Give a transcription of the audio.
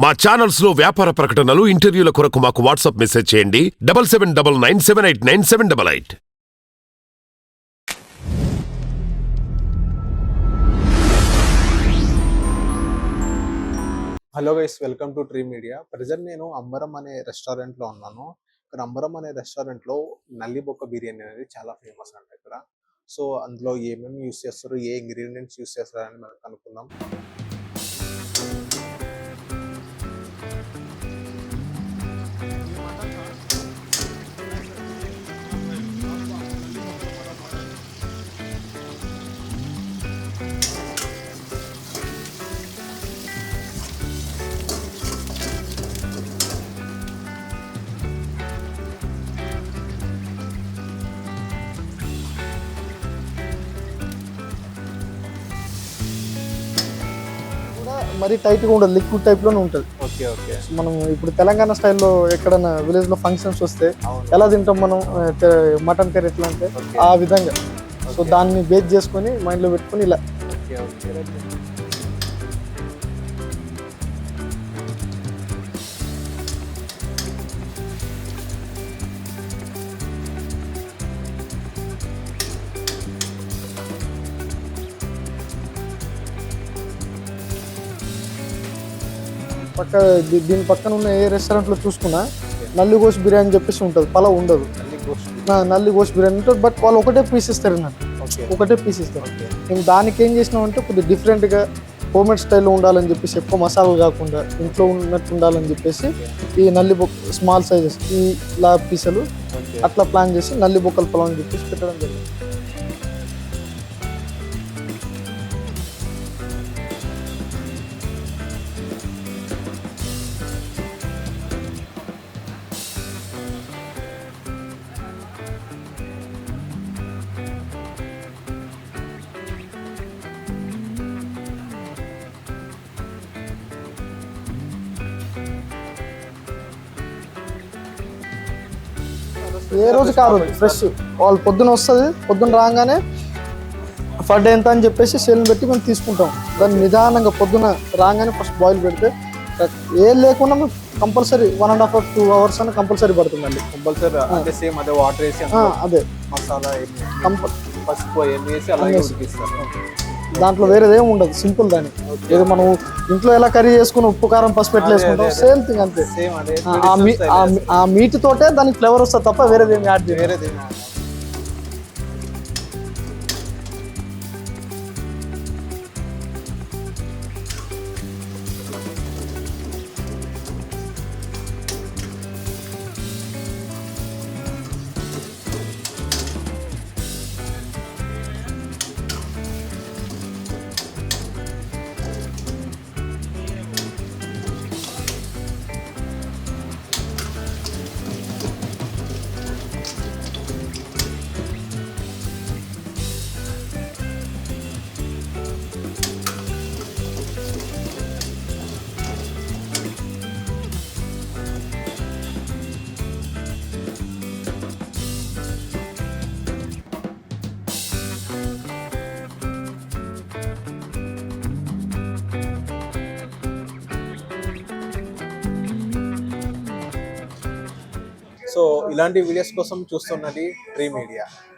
మా ఛానల్స్ లో వ్యాపార ప్రకటనలు, ఇంటర్వ్యూల కొరకు మాకు వాట్సాప్ మెసేజ్ చేయండి 7799978978. Hello guys, welcome to tree media. Present నేను అంబరం అనే రెస్టారెంట్లో ఉన్నాను. ఇక్కడ అంబరం అనే రెస్టారెంట్లో నల్లి బొక్క బిర్యానీ అనేది చాలా ఫేమస్ అంట ఇక్కడ. సో అందులో ఏమేమి యూస్ చేస్తారు, ఏ ఇంగ్రీడియంట్స్ యూస్ చేస్తారు అని మనం కనుక్కుందాం. మరీ టైట్గా ఉండదు, లిక్విడ్ టైప్లోనే ఉంటుంది. Okay okay. మనం ఇప్పుడు తెలంగాణ స్టైల్లో ఎక్కడైనా విలేజ్లో ఫంక్షన్స్ వస్తే ఎలా తింటాం మనం మటన్ కర్రీ ఎట్లా అంటే ఆ విధంగా. సో దాన్ని బేక్ చేసుకొని మైండ్లో పెట్టుకొని ఇలా. Okay okay. దీని పక్కన ఉన్న ఏ రెస్టారెంట్లో చూసుకున్నా నల్లి గోష్ బిర్యానీ చెప్పేసి ఉంటుంది, పలావ్ ఉండదు. నల్లి గోష్ బిర్యానీ ఉంటుంది, బట్ వాళ్ళు ఒకటే పీస్ ఇస్తారు అన్నట్టు, ఒకటే పీస్ ఇస్తారు. మేము దానికి ఏం చేసినామంటే కొద్దిగా డిఫరెంట్గా హోమ్మేడ్ స్టైల్లో ఉండాలని చెప్పేసి, ఎక్కువ మసాలాలు కాకుండా ఇంట్లో ఉన్నట్టు ఉండాలని చెప్పేసి ఈ నల్లి బొక్క స్మాల్ సైజెస్ ఈ ఇలా పీసులు అట్లా ప్లాన్ చేసి నల్లి బొక్కల పొలం అని చెప్పేసి పెట్టడం జరిగింది. ఏ రోజు కాదు, ఫ్రెష్. వాళ్ళు పొద్దున వస్తుంది, పొద్దున రాగానే ఫర్ డే ఎంత అని చెప్పేసి సేల్ని పెట్టి మేము తీసుకుంటాం. దాన్ని నిదానంగా పొద్దున రాగానే ఫస్ట్ బాయిల్ పెడితే ఏం లేకుండా మేము కంపల్సరీ 1.5 to 2 hours అని కంపల్సరీ పడుతుందండి. కంపల్సరీ అంటే సేమ్ అదే వాటర్ వేసి అదే మసాలా పసుపు వేసి అలాగే ఉడికిస్తారు. దాంట్లో వేరేది ఏమి ఉండదు, సింపుల్. దాన్ని ఏదో మనం ఇంట్లో ఎలా కర్రీ చేసుకుని ఉప్పు కారం పసుపు ఎట్లా వేసుకుంటాం సేమ్ థింగ్ అంతే. ఆ మీట్ తోటే దానికి ఫ్లేవర్ వస్తుంది తప్ప వేరేది ఏమి యాడ్ చేయలేదు. సో ఇలాంటి వీడియోస్ కోసం చూస్తున్నది ట్రీ మీడియా.